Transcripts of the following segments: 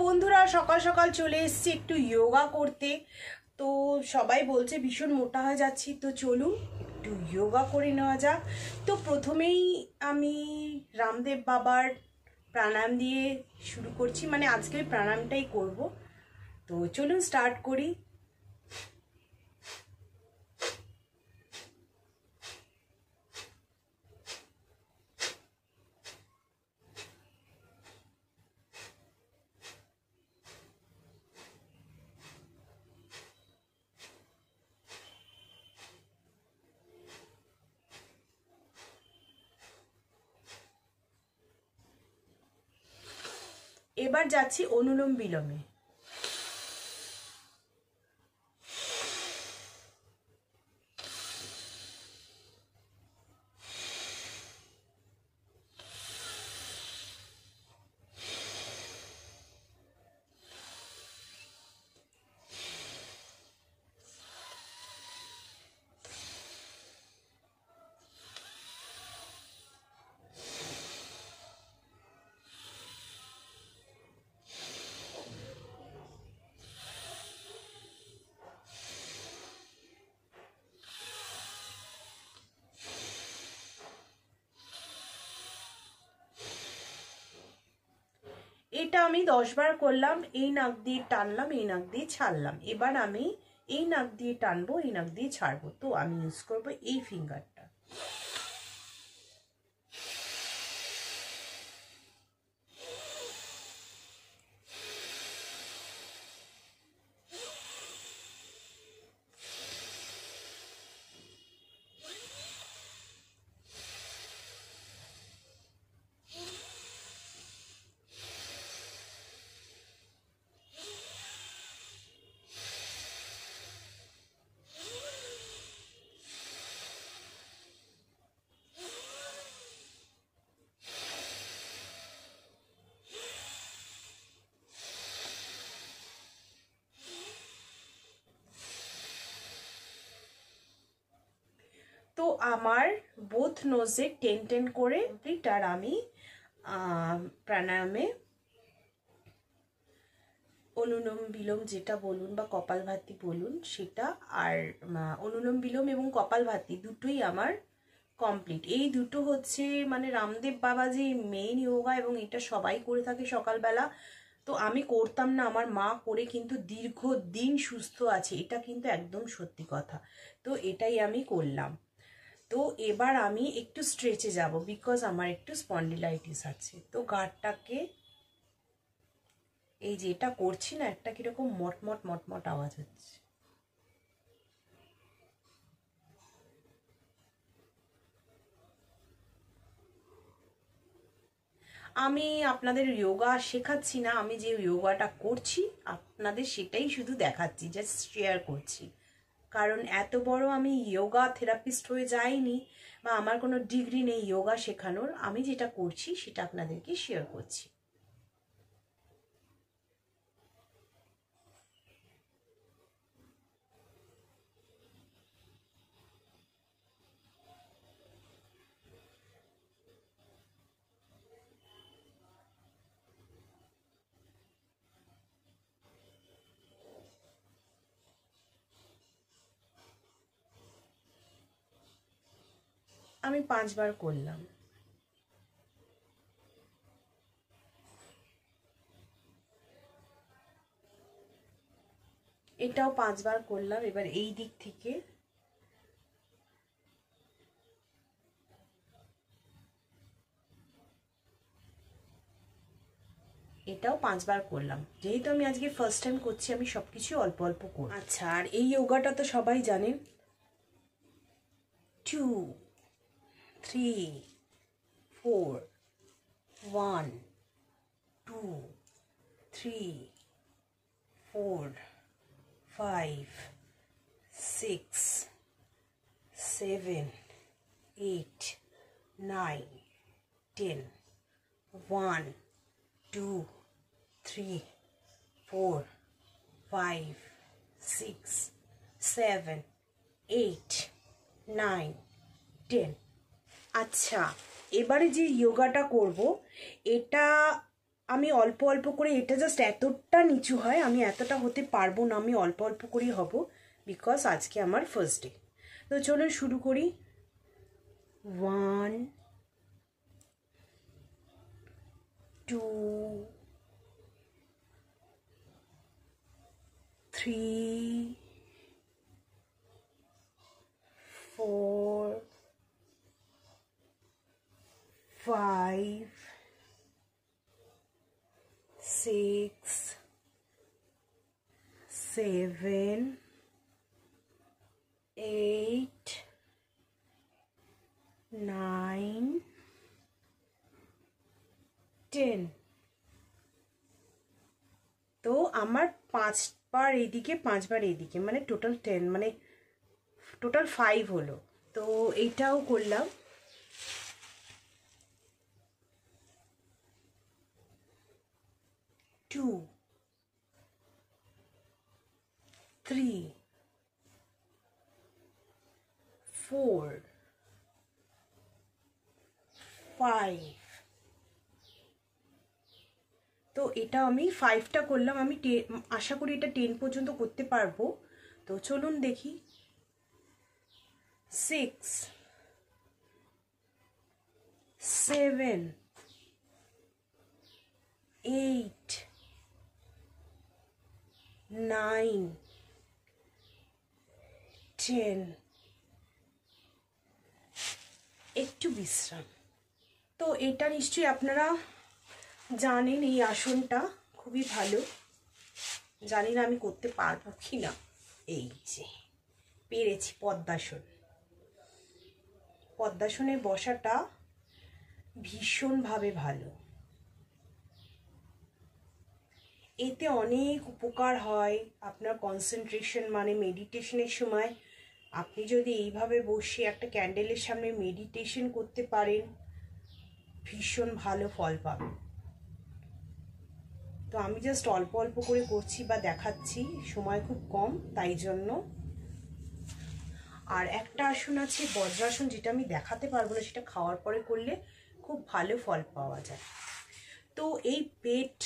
বন্ধুরা সকাল সকাল চলে এসেছি একটু যোগা করতে। তো সবাই বলছে ভীষণ মোটা হয়ে যাচ্ছি, তো চলুন একটু যোগা করে নেওয়া যাক। তো প্রথমেই আমি রামদেব বাবার প্রাণায়াম দিয়ে শুরু করছি, মানে আজকে প্রাণায়ামটাই করব। তো চলুন স্টার্ট করি। এবার যাচ্ছি অনুলোম বিলোমে। এটা আমি 10 বার করলাম। এই নাক দিয়ে টানলাম, এই নাক দিয়ে ছাড়লাম। এবার আমি এই নাক দিয়ে টানবো, এই নাক দিয়ে ছাড়বো। তো আমি ইউজ করবো এই ফিঙ্গারটা। তো আমার বোথ নোজে 10 করে আর আমি প্রাণায়ামে অনুলোম বিলোম যেটা বলুন বা কপালভাতি বলুন সেটা, আর অনুলোম বিলোম এবং কপালভাতি দুটোই আমার কমপ্লিট। এই দুটো হচ্ছে মানে রামদেব বাবা যে মেইন যোগা, এবং এটা সবাই করে থাকে সকালবেলা। তো আমি করতাম না, আমার মা করে কিন্তু দীর্ঘদিন সুস্থ আছে, এটা কিন্তু একদম সত্যি কথা। তো এটাই আমি করলাম। তো এবার আমি একটু স্ট্রেচে যাব, বিকজ আমার একটু স্পন্ডিলাইটিস আছে। তো ঘাড়টাকে এই যে এটা করছি না, একটা কিরকম মটমট মটমট আওয়াজ হচ্ছে। আমি আপনাদের যোগা শেখাচ্ছি না, আমি যে যোগাটা করছি আপনাদের সেটাই শুধু দেখাচ্ছি, জাস্ট শেয়ার করছি। কারণ এত বড় আমি যোগা থেরাপিস্ট হয়ে যাইনি, বা আমার কোনো ডিগ্রি নেই যোগা শেখানোর। আমি যেটা করছি সেটা আপনাদেরকে শেয়ার করছি। আমি 5 বার করলাম। এটাও 5 বার করলাম। এবার এই দিক থেকে এটাও 5 বার করলাম। যেহেতু আমি আজকে ফার্স্ট টাইম করছি, আমি সবকিছু অল্প অল্প করব। আচ্ছা, আর এই যোগাটা তো সবাই জানেন। 2 3 4 1 2 3 4 5 6 7 8 9 10 1 2 3 4 5 6 7 8 9 10। আচ্ছা, এবারে যে যোগাটা করব এটা আমি অল্প অল্প করে, এটা জাস্ট এতটা নিচু হয়, আমি এতটা হতে পারবো না, আমি অল্প অল্প করেই হব, বিকজ আজকে আমার ফার্স্ট ডে। তো চলুন শুরু করি। 1 2 3 4 5 6 7 8 9 10। তো আমার 5বার এইদিকে 5বার এইদিকে, মানে টোটাল 10, মানে টোটাল 5 হলো। তো এইটাও করলাম। 2 3 4 5। তো এটা আমি 5টা করলাম, আমি আশা করি এটা 10 পর্যন্ত করতে পারবো। তো চলুন দেখি। 6 7 8 9 10। একটু বিশ্রাম। তো এটা নিশ্চয়ই আপনারা জানেন, এই আসনটা খুবই ভালো। জানি না আমি করতে পারবো কি না। এই যে পেরেছি। পদ্মাসন। পদ্মাসনে বসাটা ভীষণভাবে ভালো। এতে অনেক উপকার হয় আপনার কনসেন্ট্রেশন, মানে মেডিটেশনের সময় আপনি যদি এইভাবে বসে একটা ক্যান্ডেলের সামনে মেডিটেশন করতে পারেন, ভীষণ ভালো ফল পাবেন। তো আমি জাস্ট অল্প অল্প করে করছি বা দেখাচ্ছি, সময় খুব কম তাই জন্য। আর একটা আসন আছে বজ্রাসন, যেটা আমি দেখাতে পারবো না, সেটা খাওয়ার পরে করলে খুব ভালো ফল পাওয়া যায়। তো এই পেট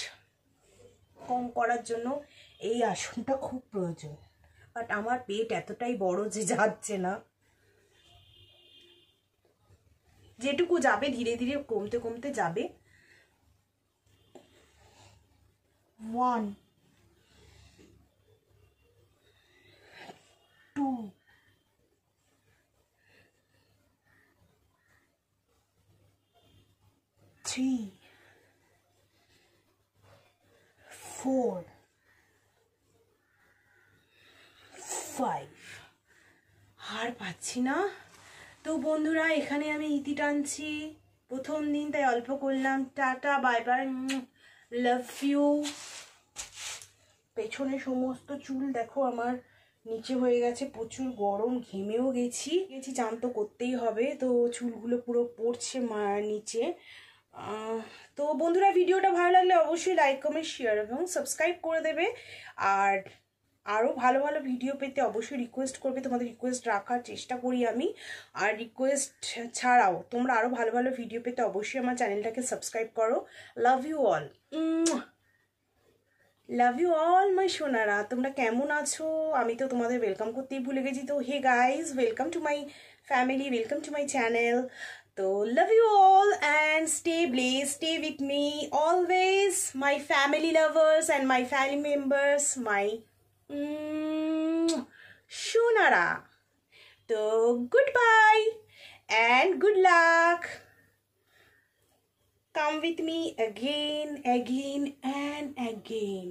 কম করার জন্য এই আসনটা খুব প্রয়োজন, বাট আমার পেট এতটাই বড় যে যাচ্ছে না। যেটুকু যাবে ধীরে ধীরে কমতে কমতে যাবে। 1 2 3 4 5। আর পাচ্ছি না। তো বন্ধুরা, এখানে আমি ইতি টানছি। প্রথম দিন তাই অল্প করলাম। Ta-ta, bye bye, love you. পেছনে সমস্ত চুল দেখো আমার নিচে হয়ে গেছে, প্রচুর গরম, ঘেমেও গেছি। চান তো করতেই হবে, তো চুলগুলো পুরো পড়ছে নিচে। তো বন্ধুরা, ভিডিওটা ভালো লাগলে অবশ্যই লাইক কমেন্ট শেয়ার এবং সাবস্ক্রাইব করে দেবে। আর আরও ভালো ভালো ভিডিও পেতে অবশ্যই রিকোয়েস্ট করবে, তোমাদের রিকোয়েস্ট রাখার চেষ্টা করি আমি। আর রিকোয়েস্ট ছাড়াও তোমরা আরও ভালো ভালো ভিডিও পেতে অবশ্যই আমার চ্যানেলটাকে সাবস্ক্রাইব করো। Love you all, love you all my সোনারা। তোমরা কেমন আছো? আমি তো তোমাদের ওয়েলকাম করতেই ভুলে গেছি। তো hey guys, welcome to my family, welcome to my channel. তো love you all and stay blessed, stay with me always, my family lovers and my family members, my Shunara. So goodbye and good luck. Come with me again and again.